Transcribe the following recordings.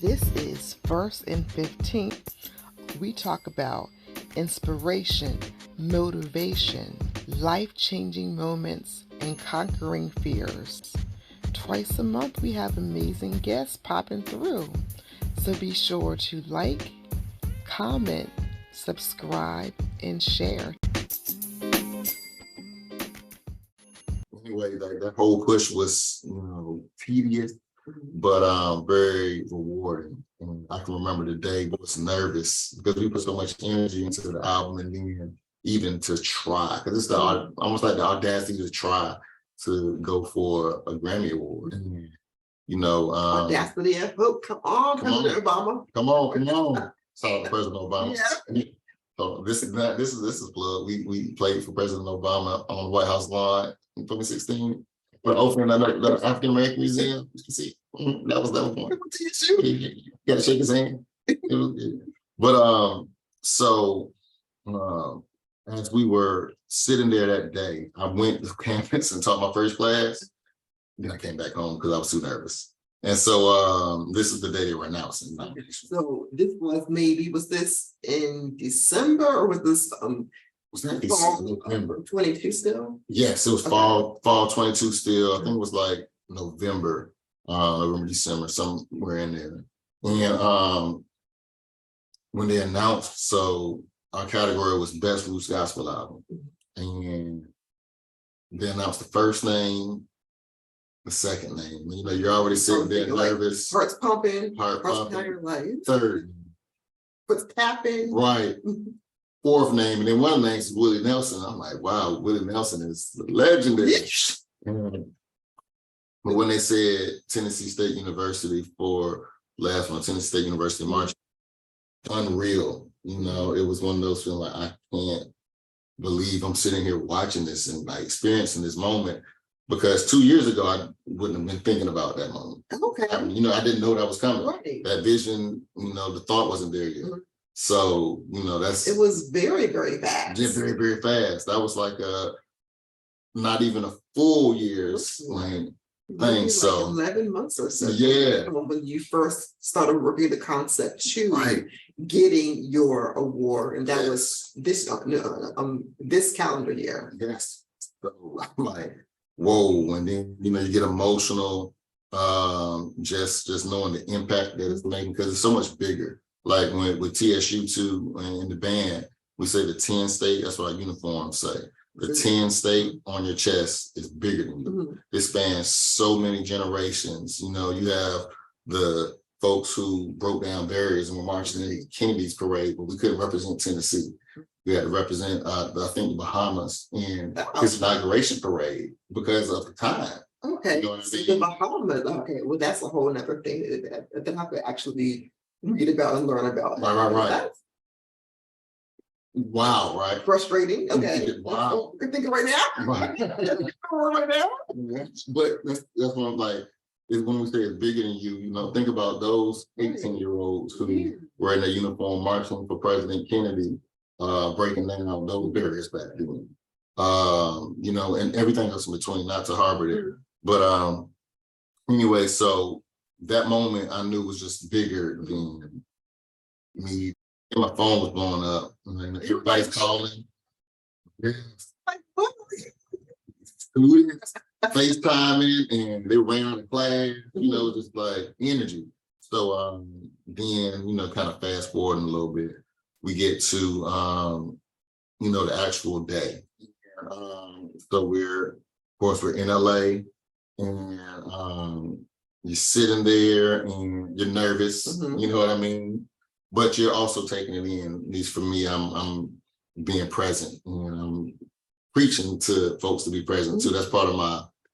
This is First and 15th. We talk about inspiration, motivation, life-changing moments, and conquering fears. Twice a month, we have amazing guests popping through. So be sure to like, comment, subscribe, and share. Anyway, like that whole push was, tedious, but very rewarding. And I can remember the day I was nervous because we put so much energy into the album, and then even to try, because it's almost like the audacity to try to go for a Grammy Award. Audacity of hope. Come on, President Obama. Come on. Saw President Obama. Yeah. So this is a plug. We played for President Obama on the White House lawn in 2016. We're opening the African American Museum. You can see that was one. You gotta shake his hand. But as we were sitting there that day, I went to campus and taught my first class. Then I came back home because I was too nervous. And so this is the day they were announcing. So was this in December, or was this was that November 22 still? Yes, it was fall 22 still. I think it was like November, December, somewhere in there. And when they announced, so our category was Best Roots Gospel Album. And they announced the first name, the second name. You're already sitting there nervous. Heart's pumping. Heart pumping. Third. Foot's tapping. Right. Fourth name, and then one name is Willie Nelson. I'm like, wow, Willie Nelson is legendary. But when they said Tennessee State University for last one, Tennessee State University March, unreal. It was one of those feeling like, I can't believe I'm sitting here watching this and like experiencing this moment. Because 2 years ago, I wouldn't have been thinking about that moment. Okay. I didn't know that was coming. Right. That vision, the thought wasn't there yet. Mm-hmm. So, it was very, very fast. Yeah, very, very fast. That was like not even a full year's thing. Like so 11 months or so. Yeah. When you first started working the concept to getting your award. And that was this calendar year. Yes. So I'm like, whoa. And then, you get emotional, just knowing the impact that it's making, because it's so much bigger. Like with TSU too, in the band, we say the 10 state, that's what our uniforms say. The 10 state on your chest is bigger than you. Mm-hmm. It spans so many generations. You have the folks who broke down barriers and were marching in the Kennedy's parade, but we couldn't represent Tennessee. We had to represent, I think, the Bahamas in his inauguration parade because of the time. Okay, the Bahamas. Okay, well, that's a whole other thing that I could actually read about and learn about. Right. Wow, right? Frustrating. Okay. Wow. You're thinking right now? Right. right now? But that's what I'm like, is when we say it's bigger than you, think about those 18-year-olds who were in their uniform marching for President Kennedy, breaking down those barriers back then. And everything else in between, not to harbor it. But anyway, so that moment I knew was just bigger than me. My phone was blowing up. Everybody's calling. FaceTiming, and they ran out of class, just like energy. So then, kind of fast forwarding a little bit, we get to the actual day. So we're in LA, and you're sitting there and you're nervous, you know what I mean? But you're also taking it in. At least for me, I'm being present, and I'm preaching to folks to be present too. That's part of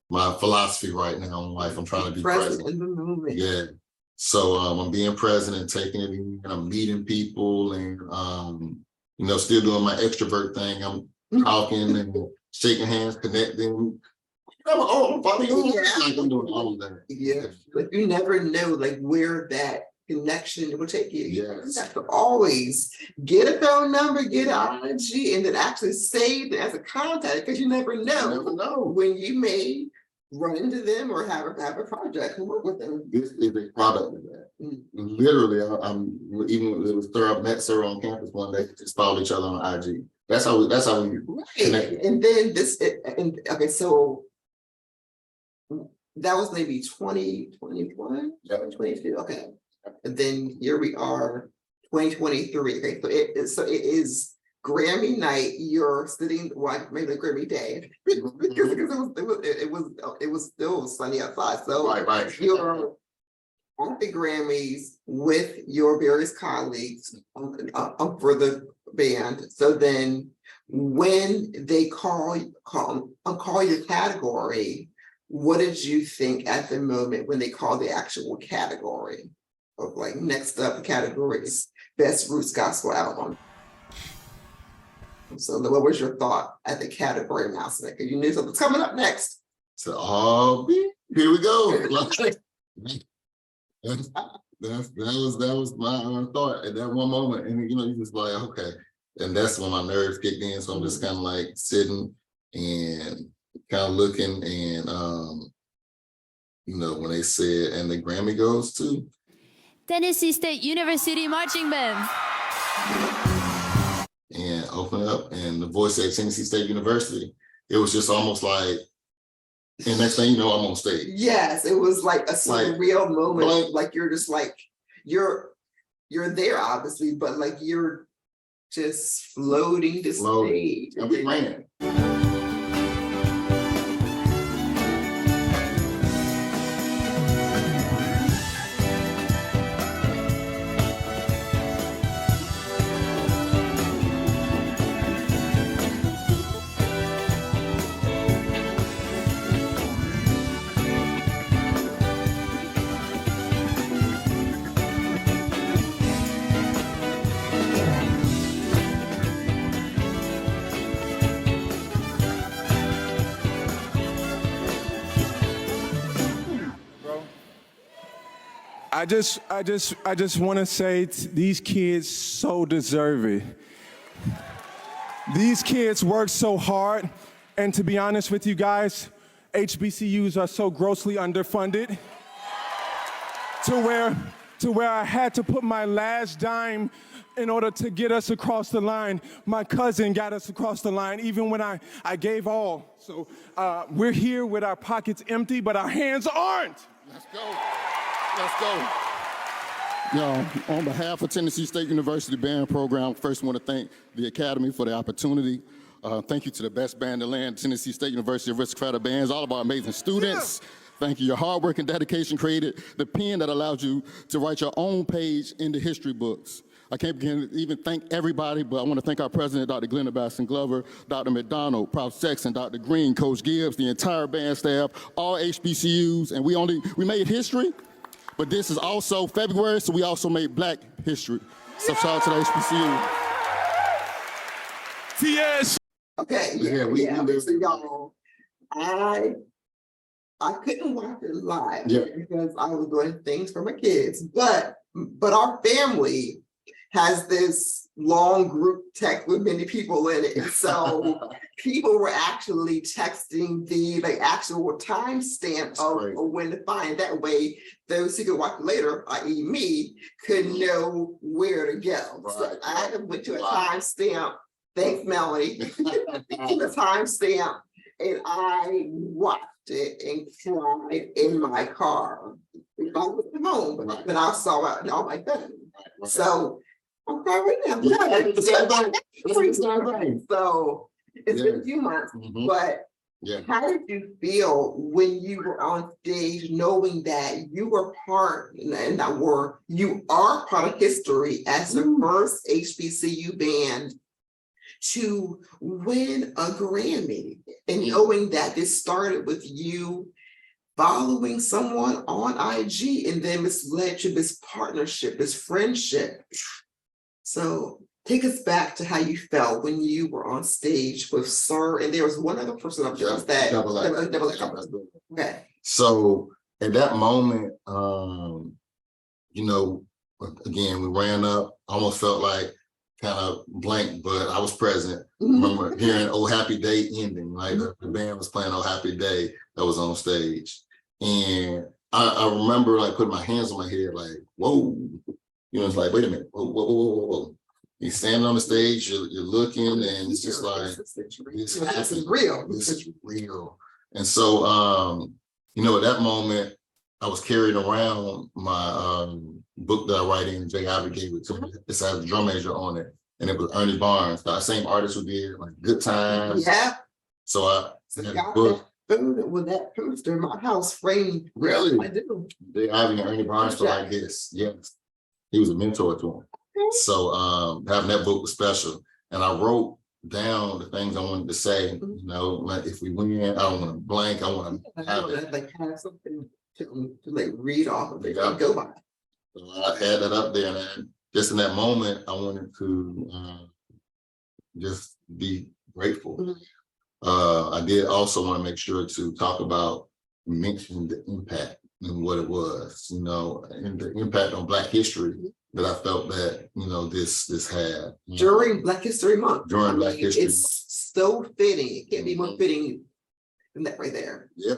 my philosophy right now in life. I'm trying to be present in the moment. Yeah. So I'm being present and taking it in, and I'm meeting people, and still doing my extrovert thing. I'm talking and shaking hands, connecting. Like I'm doing all of that. Yeah. But you never know where that connection will take you. Yes. You have to always get a phone number, get an IG, and then actually save it as a contact, because you never know when you may run into them or have a project and work with them. This is a product of that. literally, I'm even it was thorough. Met her on campus one day. Just followed each other on IG. That's how we connected. And then okay, so that was maybe 2021, 2022. Okay. And then here we are, 2023. Okay, so it is Grammy night. You're sitting, well, maybe Grammy day, because it was still sunny outside. So Right. you're at the Grammys with your various colleagues for the band. So then, when they call your category, what did you think at the moment when they called the actual category of like next up? The category is Best Roots Gospel Album. So what was your thought at the category announcement? Because you knew something's coming up next. So, here we go. that was my thought at that one moment, and you just like, okay, and that's when my nerves kicked in. So I'm just kind of like sitting and kind of looking, and when they said, and the Grammy goes to Tennessee State University Marching Band. And open up, and the voice at Tennessee State University, it was just almost like, and next thing you know, I'm on stage. Yes, it was like a surreal moment. Like you're just like, you're there obviously, but like you're just floating to stage. And we ran. I just want to say these kids so deserve it. These kids work so hard, and to be honest with you guys, HBCUs are so grossly underfunded to where I had to put my last dime in order to get us across the line. My cousin got us across the line even when I gave all. So we're here with our pockets empty, but our hands aren't. Let's go. Let's go. Yo, on behalf of Tennessee State University Band Program, first want to thank the Academy for the opportunity. Thank you to the best band in the land, Tennessee State University Aristocrat of Bands, all of our amazing students. Yeah. Thank you. Your hard work and dedication created the pen that allows you to write your own page in the history books. I can't begin to even thank everybody, but I want to thank our president, Dr. Glenda Basson Glover, Dr. McDonald, Prof. Sexton, Dr. Green, Coach Gibbs, the entire band staff, all HBCUs, and we made history. But this is also February, so we also made Black history. So shout out to the HBCU. TS. Okay, so y'all, I couldn't watch it live because I was doing things for my kids, but our family has this long group text with many people in it. So people were actually texting the actual timestamp of when to find. That way, those who could watch it later, i.e. me, could know where to go. Right. So I went to a timestamp. Thanks, Melanie. The timestamp, and I watched it and cried in my car. I was at home, but I saw it on my phone. So I'm crying right now. So it's been a few months, but how did you feel when you were on stage, knowing that you were you are part of history as the first HBCU band to win a Grammy, and knowing that this started with you following someone on IG, and then this led to this partnership, this friendship. So take us back to how you felt when you were on stage with Sir, and there was one other person up there that double. Okay. So at that moment, again, we ran up, almost felt like kind of blank, but I was present. Remember hearing "Oh Happy Day" ending, right? The band was playing "Oh Happy Day" that was on stage. And I remember like putting my hands on my head, like, whoa, it's like, wait a minute, whoa, whoa, whoa, whoa, whoa. You're standing on the stage, you're looking, and it's just like, this is real. This is real. And so, at that moment, I was carrying around my book that I write in. Jay Ivy gave it to me. It has a drum major on it, and it was Ernie Barnes, the same artist who did like Good Times. Yeah. So I had a book. With that poster in my house framed. Really? I do. Jay Ivy and Ernie Barnes for like this. Yes. He was a mentor to him. So having that book was special. And I wrote down the things I wanted to say, like if we win, I don't want to blank. I want to have something to like read off of it and go by. So I had that up there, and just in that moment, I wanted to just be grateful. I did also want to make sure to talk about, mention the impact and what it was, and the impact on Black history that I felt that, this had. During Black History Month. During Black History Month. It's so fitting. It can't be more fitting than that right there. Yeah.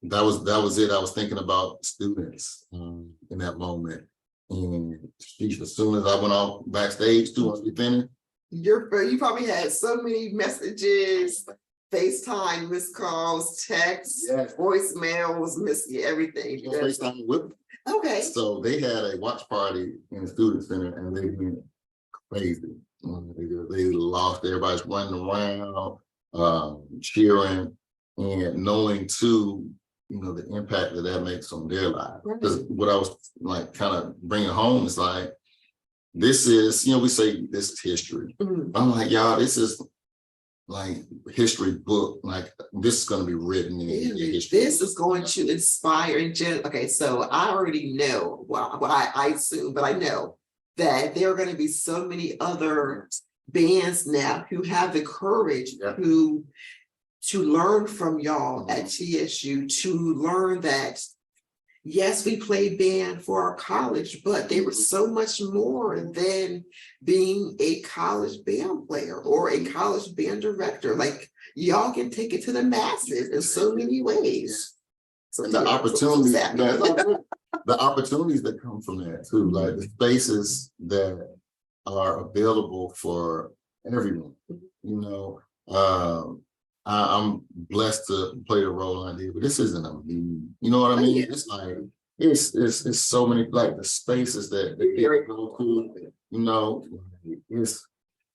That was it. I was thinking about students in that moment. And as soon as I went off backstage too, once we finished. You probably had so many messages, FaceTime, missed calls, texts, voicemails, everything. FaceTime with them. Okay. So they had a watch party in the student center, and they went crazy. They lost. Everybody's running around, cheering, and knowing too, the impact that makes on their lives. Because what I was like kind of bringing home is like, this is, we say this is history. I'm like, y'all, this is like history book. Like this is going to be written in history. This is going to inspire. Okay, so I already know. Well, I assume, but I know that there are going to be so many other bands now who have the courage to learn from y'all at TSU, to learn that, yes, we played band for our college, but they were so much more than being a college band player or a college band director. Like y'all can take it to the masses in so many ways. So and the opportunities, the opportunities that come from that too, like the spaces that are available for everyone. I'm blessed to play the role I did, but this isn't a me. You know what I mean? It's like it's so many, like the spaces that they go to. It's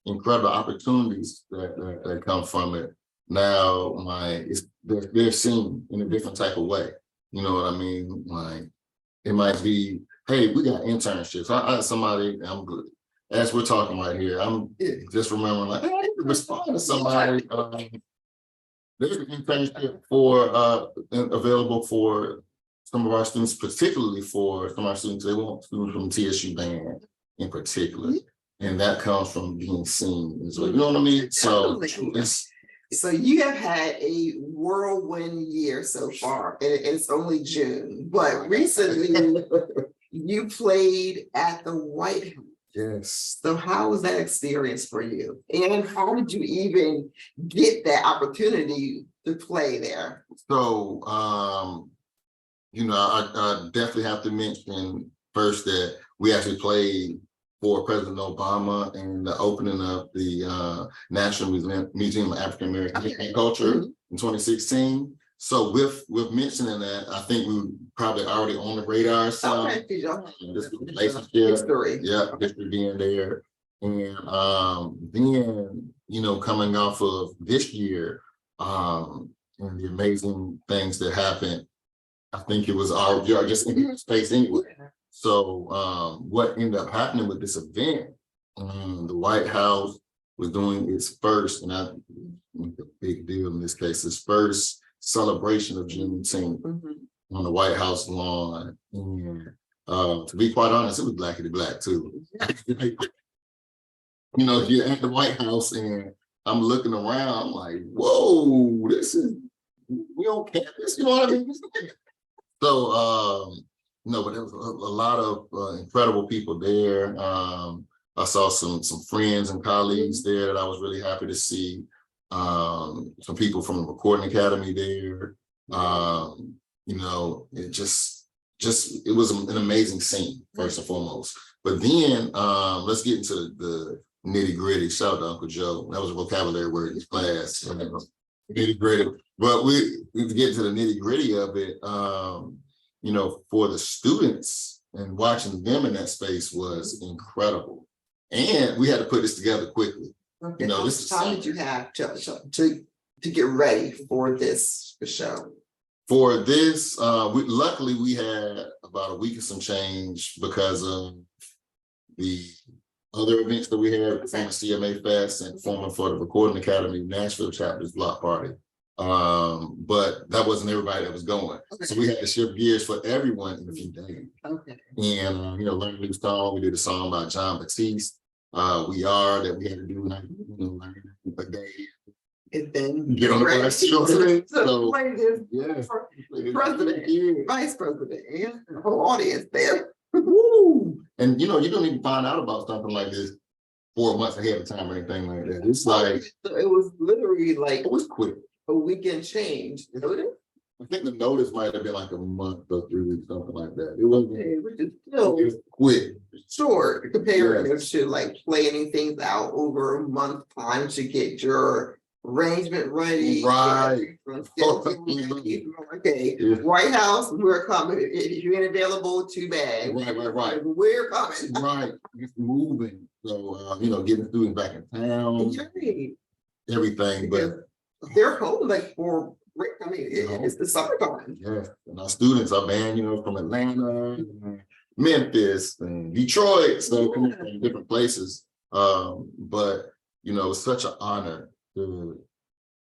incredible opportunities that come from it. Now, they're seen in a different type of way. You know what I mean? Like it might be, hey, we got internships. I had somebody. I'm good. As we're talking right here, I'm just remembering like, hey, I need to respond to somebody. There's an internship available for some of our students, particularly for some of our students. They want students from TSU band in particular, and that comes from being seen. So you know what I mean? So So you have had a whirlwind year so far, and it's only June. But recently, you played at the White House. Yes. So how was that experience for you? And how did you even get that opportunity to play there? So, I definitely have to mention first that we actually played for President Obama and the opening of the National Museum of African American Culture in 2016. So with mentioning that, I think we were probably already on the radar. So this relationship, history being there, and then coming off of this year, and the amazing things that happened. I think it was just in space anyway. So what ended up happening with this event? The White House was doing its first, and I think a big deal in this case, its first celebration of Juneteenth on the White House lawn. And to be quite honest, it was blackity black too. You're at the White House and I'm looking around, I'm like, whoa, we on campus, you know what I mean? So, but there was a lot of incredible people there. I saw some friends and colleagues there that I was really happy to see. Some people from the Recording Academy there. it it was an amazing scene, first and foremost. But then let's get into the nitty gritty. Shout out to Uncle Joe. That was a vocabulary word in his class. Nitty gritty. But we get to the nitty gritty of it. For the students and watching them in that space was incredible. And we had to put this together quickly. Okay. How much time did you have to get ready for this show? For this, luckily we had about a week and some change because of the other events that we had, from the CMA Fest and performing for the Recording Academy Nashville chapter's block party. But that wasn't everybody that was going. Okay. So we had to shift gears for everyone in a few days. Okay. And learn a new song. We did a song by John Batiste. We Are, that we had to do learn a day. And then get on the bus. So president, vice president, and the whole audience there. Woo! And you don't even find out about something like this 4 months ahead of time or anything like that. It's like it was literally like it was quick. A weekend change. I think the notice might have been like a month or 3 weeks, something like that. It wasn't. Which is still quick, short compared to like planning things out over a month time to get your arrangement ready. Right. Okay. Yeah. White House, we're coming. If you ain't available, too bad. Right. We're coming. Right. It's moving. So getting students back in town. Everything, but they're home like for. It's the summertime. Yeah, and our students are banned, from Atlanta, Memphis, and Detroit, so coming from different places. But it's such an honor to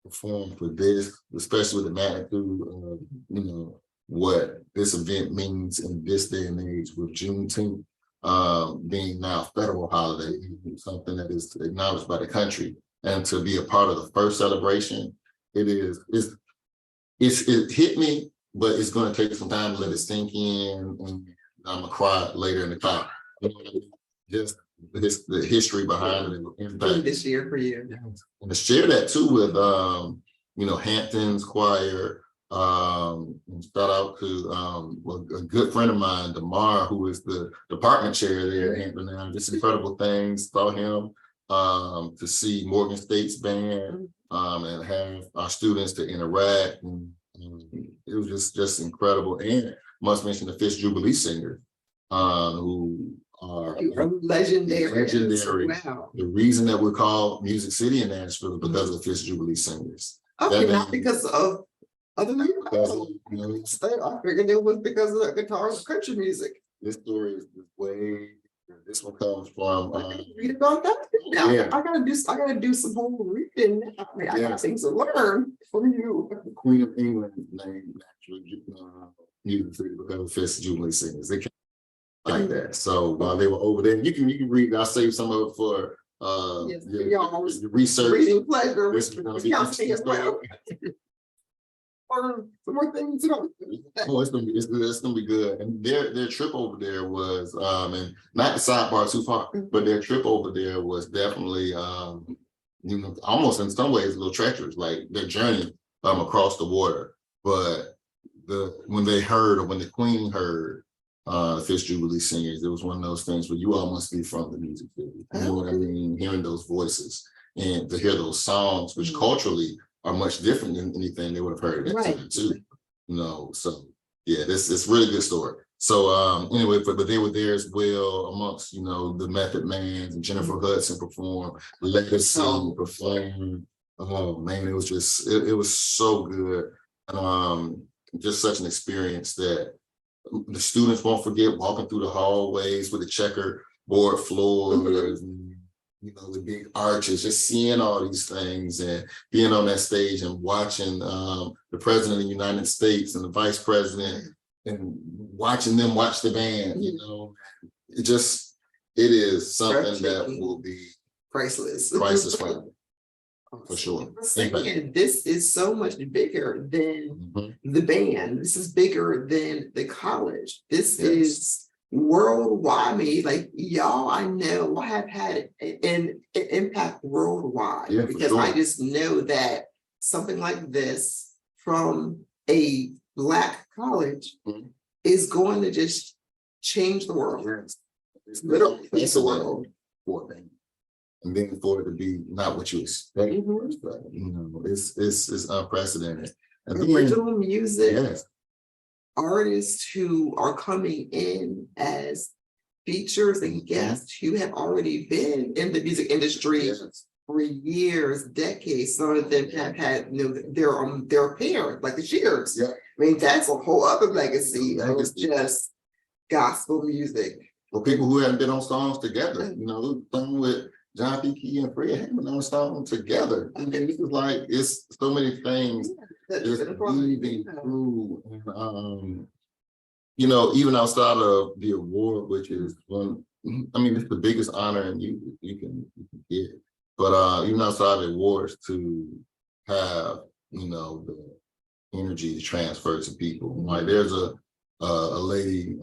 perform for this, especially with the magnitude of what this event means in this day and age, with Juneteenth being now a federal holiday, something that is acknowledged by the country, and to be a part of the first celebration. It hit me, but it's going to take some time to let it sink in, and I'm gonna cry later in the car. Just the history behind it and the impact this year for you, and to share that too with Hampton's choir. And shout out to a good friend of mine, Damar, who is the department chair there at Hampton now. Just incredible things. Saw him to see Morgan State's band. And have our students to interact, and it was just incredible. And must mention the Fifth Jubilee Singers, who are legendary. Wow. The reason that we're called Music City in Nashville is because of the Fifth Jubilee Singers. Okay, not because of other than I figured it was because of the guitar and country music. This story is way. This one comes from. Read about that now. Yeah. I gotta do some whole reading. I got things to learn from you. The Queen of England named actually Music City because of Fifth Jubilee Singers. They came like that. So while they were over there, you can read. I'll save some of it for your research. Reading pleasure. This is gonna be as well. Or some more things. Oh, it's gonna be good. And their trip over there was and not the sidebar too far, but their trip over there was definitely almost in some ways a little treacherous, like their journey across the water. But when the Queen heard the Fifth Jubilee Singers, it was one of those things where you all must be from the music city. You know what I mean? Hearing those voices and to hear those songs, which culturally are much different than anything they would have heard at that time too. So yeah, it's really good story. So anyway, but they were there as well amongst the Method Mans, and Jennifer Hudson performed, Legacy performed. Oh man, it was just it was so good, and just such an experience that the students won't forget, walking through the hallways with the checkerboard floors. The big arches, just seeing all these things and being on that stage and watching the president of the United States and the vice president and watching them watch the band, it is something that will be priceless for sure. This is so much bigger than the band. This is bigger than the college. This is worldwide. I know I have had an impact worldwide because I just know that something like this from a Black college Mhm. is going to just change the world. It's Literally change the excellent world. for them. And then for it to be not what you expect, Mhm. you know, it's unprecedented. And then, Original music yes, artists who are coming in as features and guests who have already been in the music industry yes, for years, decades. Some of them have had, you know, their parents, like the Shears. yeah. I mean, that's a whole other legacy of Legacy. just gospel music. For people who haven't been on songs together, you know, song with John P. Key and Fred Hammond on a song together. I mean, this is like, it's so many things just weaving through. And, you know, even outside of the award, which is one, I mean, it's the biggest honor and you can get. But even outside of the awards, to have, you know, the energy to transfer to people. Like there's a lady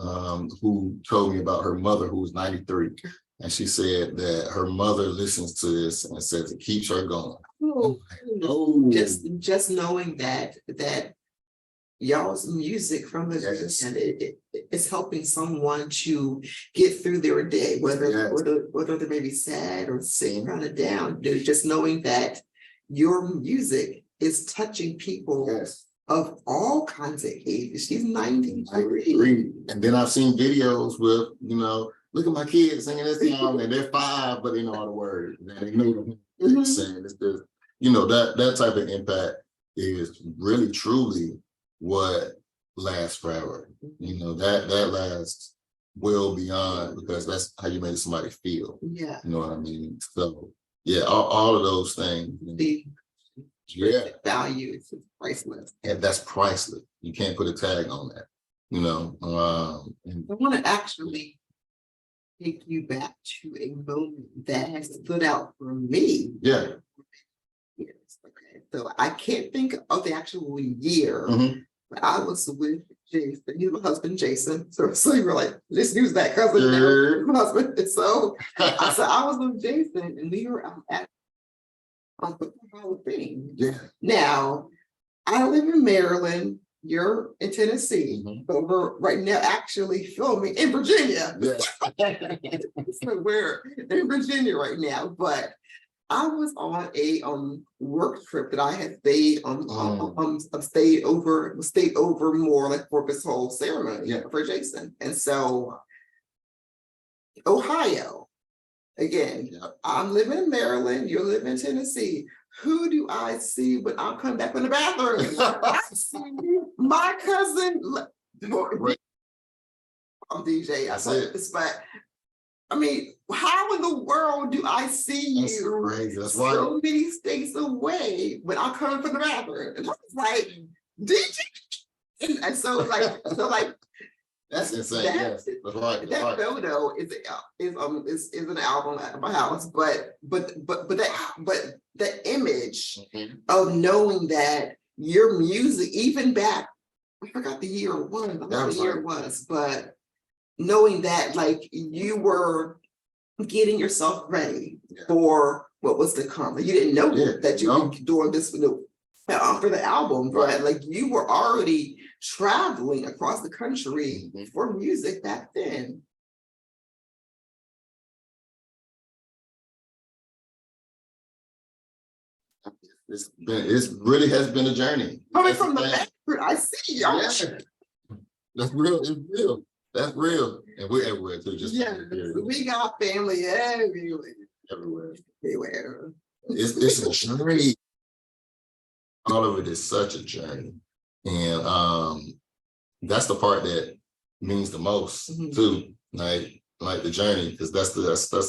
who told me about her mother who was 93. And she said that her mother listens to this and says it keeps her going. Oh, just knowing that y'all's music from the and it's helping someone to get through their day, whether they may be sad or sick, kind of down. Just knowing that your music is touching people of all kinds of ages. She's 93. And then I've seen videos with, you know, look at my kids singing this song and they're 5, but they know all the words. And they know what they're saying. It's just, you know, that type of impact is really truly what lasts forever. You know, that lasts well beyond, because that's how you make somebody feel. Yeah. You know what I mean? So yeah, all of those things. The value is priceless. And that's priceless. You can't put a tag on that. You know, I want to actually take you back to a moment that has stood out for me. Yeah. Yes. Okay. So I can't think of the actual year, but I was with Jason. He's my husband, Jason. So you were like, let's use that cousin, my husband. And so I was with Jason, and we were at the Hall of Fame. Yeah. Now, I live in Maryland. You're in Tennessee, but we're right now actually filming in Virginia. Yeah. So we're in Virginia right now, but I was on a work trip that I had stayed stayed over more like for this whole ceremony for Jason. And so Ohio, again, I'm living in Maryland, you're living in Tennessee. Who do I see when I come back from the bathroom? I see my cousin. I'm DJ. But I mean, how in the world do I see you That's so many states away when I come from the bathroom? And I was like, DJ. And so like that's insane. That's right. That photo is an album at my house, but the image of knowing that your music, even back, I forgot the year it was. I don't know the year it was, but knowing that like you were getting yourself ready for what was to come. You didn't know that you were doing this for the album, but like you were already traveling across the country for music back then. It really has been a journey. Coming from the background, I see y'all. Yeah. That's real. It's real. That's real. And we're everywhere too. We got family everywhere. Everywhere. It's a journey. All of it is such a journey. And that's the part that means the most too. Like the journey, because that's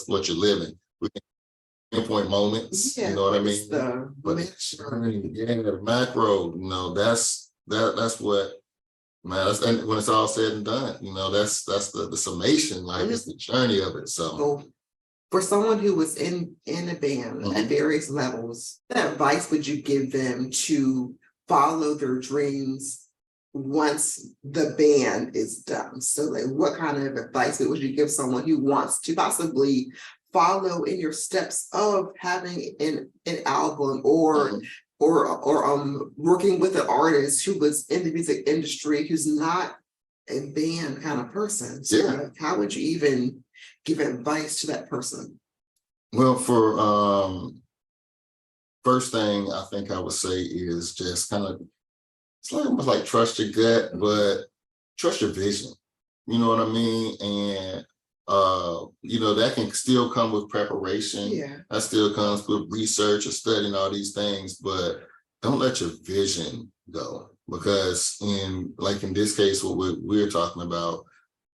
what you're living. We can pinpoint moments, you know what I mean? But it's journey, the macro, you know, that's what, man, and when it's all said and done, you know, that's the summation, like it's the journey of it. So for someone who was in a band at various levels, what advice would you give them to follow their dreams once the band is done? So like what kind of advice would you give someone who wants to possibly follow in your steps of having an album or working with an artist who was in the music industry who's not a band kind of person. So like, how would you even give advice to that person? Well, for first thing I think I would say is just kind of, it's like almost like trust your gut, but trust your vision. You know what I mean? And you know, that can still come with preparation. Yeah. That still comes with research or studying all these things, but don't let your vision go. Because in this case, what we're talking about,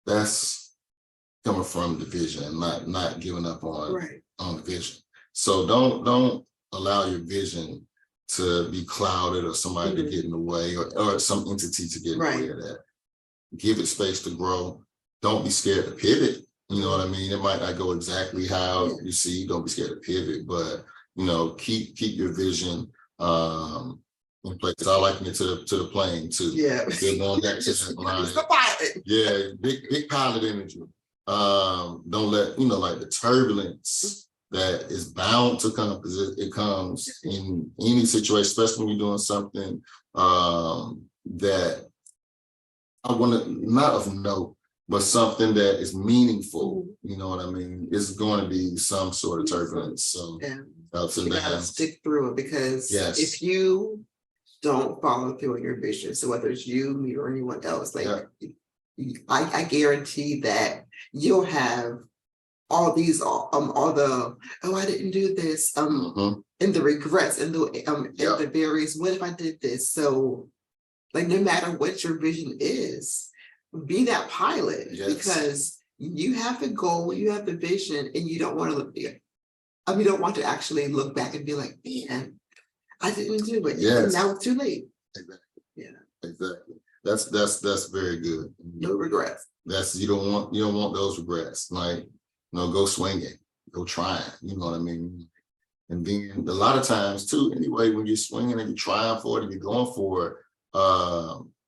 that's coming from the vision and not giving up on the vision. So don't allow your vision to be clouded or somebody to get in the way or some entity to get in the way of that. Give it space to grow. Don't be scared to pivot. You know what I mean? It might not go exactly how you see. Don't be scared to pivot, but you know, keep your vision in place. I liken it to the plane too. Yeah. They're going back to that line. Yeah, big pilot energy. Don't let, you know, like the turbulence that is bound to come, because it comes in any situation, especially when you're doing something that I want to, not of note, but something that is meaningful. You know what I mean? It's going to be some sort of turbulence. So ups and you gotta downs. stick through it, because if you don't follow through on your vision, so whether it's you, me, or anyone else, like I guarantee that you'll have all these all the I didn't do this and the regrets and the various what if I did this. So like no matter what your vision is, be that pilot, because you have the goal, you have the vision, and you don't want to look you don't want to actually look back and be like, man, I didn't do it. And now it's too late. Exactly. Yeah. Exactly. That's very good. No regrets. You don't want those regrets. Like, you know, go swinging, go trying. You know what I mean? And then a lot of times too, anyway, when you're swinging and you're trying for it and you're going for it,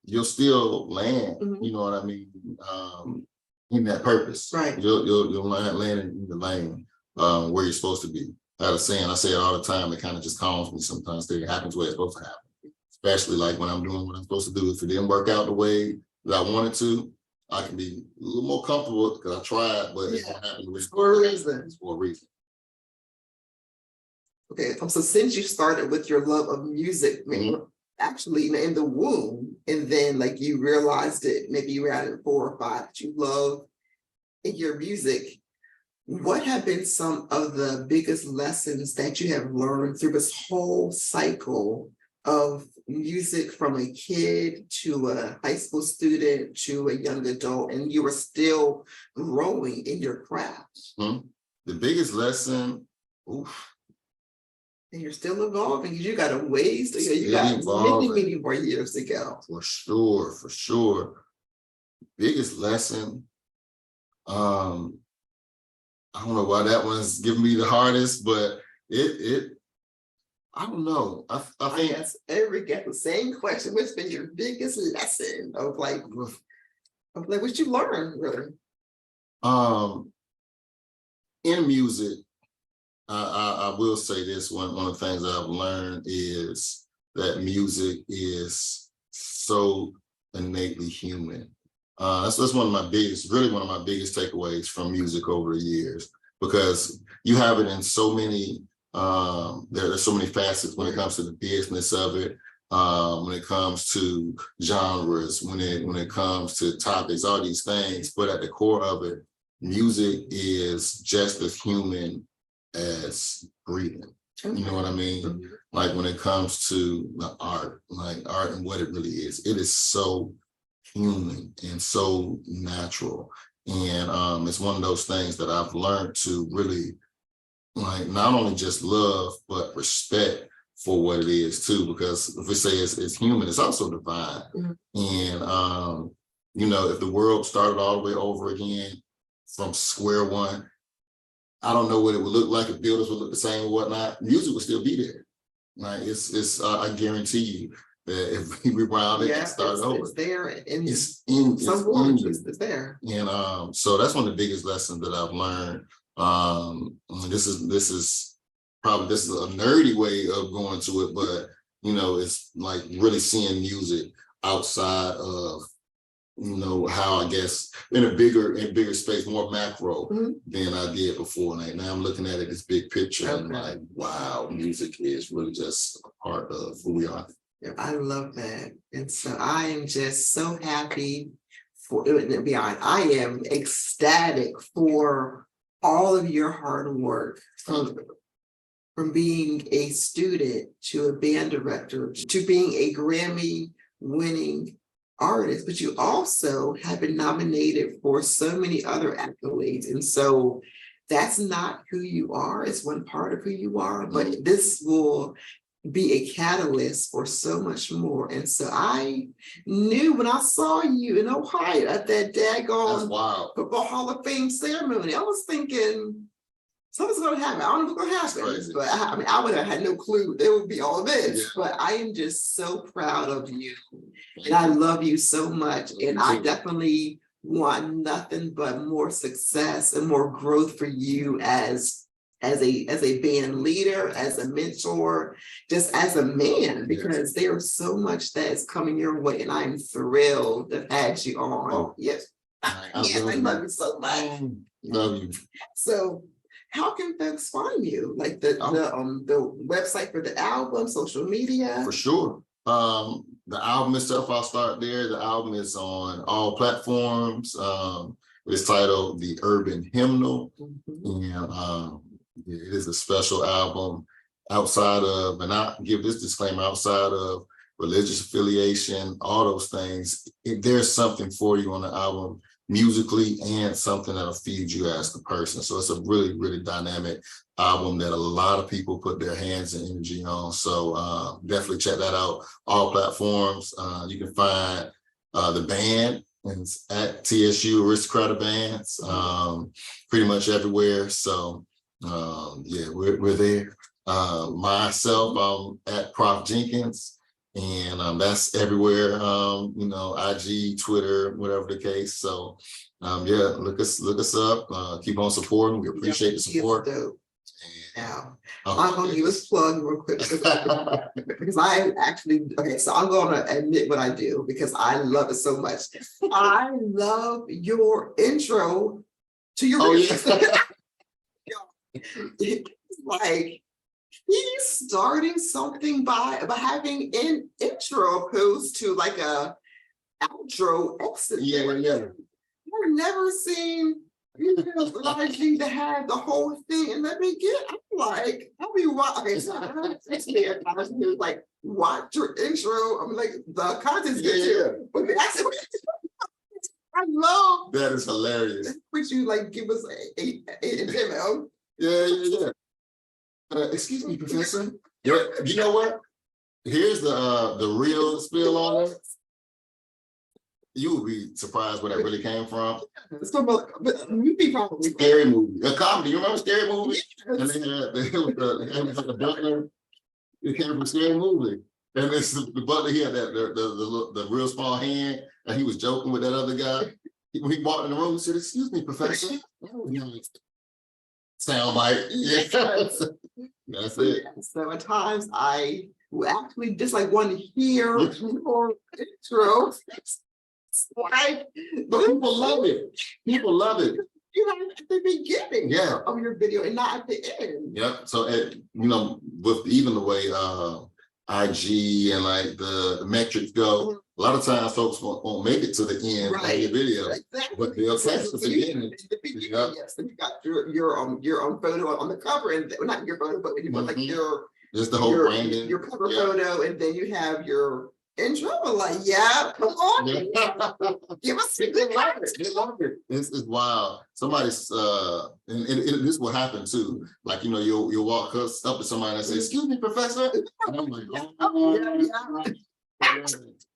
you'll still land. You know what I mean? In that purpose, right? You'll land in the lane where you're supposed to be. I had a saying, I say it all the time. It kind of just calms me sometimes. It happens where it's supposed to happen. Especially like when I'm doing what I'm supposed to do. If it didn't work out the way that I wanted to, I can be a little more comfortable because I tried, but it's gonna happen for a reason. It's for a reason. Okay, so since you started with your love of music, actually in the womb, and then like you realized it, maybe you were at it 4 or 5 that you love in your music, what have been some of the biggest lessons that you have learned through this whole cycle of music, from a kid to a high school student to a young adult, and you were still growing in your craft? The biggest lesson, and you're still evolving. You got a ways to go. You got many more years to go. For sure. Biggest lesson, I don't know why that one's giving me the hardest, but I don't know. I think guess every get the same question. What's been your biggest lesson of like what you learned, really? In music, I will say this, one of the things that I've learned is that music is so innately human. That's one of my biggest takeaways from music over the years, because you have it in so many, there's so many facets when it comes to the business of it, when it comes to genres, when it comes to topics, all these things. But at the core of it, music is just as human as breathing. You know what I mean? Like when it comes to the art, like art and what it really is, it is so human and so natural. And it's one of those things that I've learned to really like not only just love, but respect for what it is too, because if we say it's human, it's also divine. And you know, if the world started all the way over again from square one, I don't know what it would look like, if buildings would look the same or whatnot. Music would still be there. Like it's I guarantee you that if we rewound it and started over, it's there. And it's there. And so that's one of the biggest lessons that I've learned. This is a nerdy way of going to it, but it's like really seeing music outside of, how I guess in bigger space, more macro than I did before. Like now I'm looking at it as big picture and like, wow, music is really just a part of who we are. Yeah, I love that. And so I am just so happy beyond. I am ecstatic for all of your hard work from being a student to a band director to being a Grammy winning artist, but you also have been nominated for so many other accolades. And so that's not who you are. It's one part of who you are, but this will be a catalyst for so much more. And so I knew when I saw you in Ohio at that daggone Football Hall of Fame ceremony, I was thinking, something's going to happen. I don't know what's going to happen, but I would have had no clue there would be all this. Yeah. But I am just so proud of you, and I love you so much. And I definitely want nothing but more success and more growth for you as a band leader, as a mentor, just as a man, because there's so much that is coming your way, and I'm thrilled to have you on. Oh, yes, I love you so much. Love you. So, how can folks find you? Like the website for the album, social media? For sure. The album itself, I'll start there. The album is on all platforms. It's titled The Urban Hymnal. And it is a special album outside of, and I give this disclaimer, outside of religious affiliation, all those things. There's something for you on the album musically and something that'll feed you as the person. So it's a really, really dynamic album that a lot of people put their hands and energy on. So definitely check that out. All platforms. You can find the band at TSU, Aristocrat of Bands, pretty much everywhere. So we're there. Myself, I'm at Prof Jenkins. And that's everywhere, IG, Twitter, whatever the case. So, look us up. Keep on supporting. We appreciate the support. Now, I'm going to give us a plug real quick because I actually, so I'm going to admit what I do because I love it so much. I love your intro to your It's like, he's starting something by having an intro opposed to like a outro exit. I've never seen largely to have the whole thing. And let me get, I'll be watching. So like watch your intro. I'm like the content's good. But I love that is hilarious. Would you like give us a demo? Yeah. Excuse me, Professor. You know what? Here's the real spill on it. You would be surprised where that really came from. So, but movie probably Scary Movie, a comedy. You remember Scary Movie? Yes. And they had the butler. It came from Scary Movie, and it's the butler. He had the real small hand, and he was joking with that other guy. When he walked in the room, he said, "Excuse me, Professor." Sound bite. Yes. That's it. So at times I will actually just like want to hear your intro. Like, but people love it. People love it. You have at the beginning of your video and not at the end. Yep. So with even the way IG and like the metrics go, a lot of times folks won't make it to the end of the video, but they'll catch the beginning. Yes, and you got your photo on the cover, and not your photo, but you put like your just the whole branding, your cover photo, and then you have your intro. Like, come on, give us. They love it. They love it. It's wild. Somebody's and this will happen too. Like you'll walk up to somebody and say, "Excuse me, Professor," and I'm like,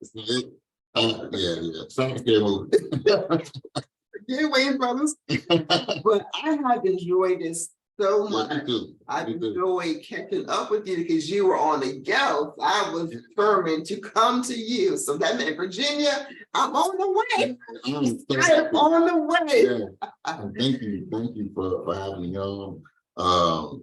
Scary Movie. Get away, brothers. But I have enjoyed this so much. I've enjoyed catching up with you because you were on the go. I was determined to come to you. So that meant Virginia, I'm on the way. I am on the way. Thank you for having me on. I'm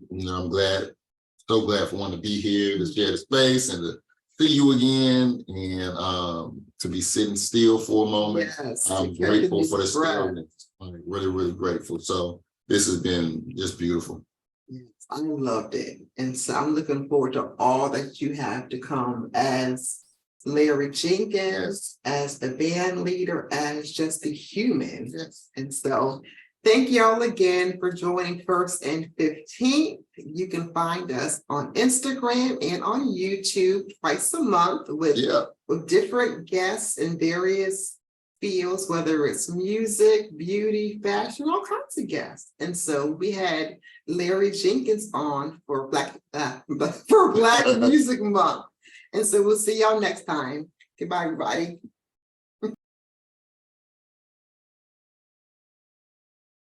so glad for wanting to be here to share the space and to see you again and to be sitting still for a moment. Yes. I'm to grateful catch for the his breath. stillness. I'm really, really grateful. So this has been just beautiful. Yes, I loved it. And so I'm looking forward to all that you have to come as Larry Jenkins, as the band leader, as just a human. Yes. And so thank y'all again for joining First and 15th. You can find us on Instagram and on YouTube twice a month with different guests in various fields, whether it's music, beauty, fashion, all kinds of guests. And so we had Larry Jenkins on for Black Music Month. And so we'll see y'all next time. Goodbye, everybody.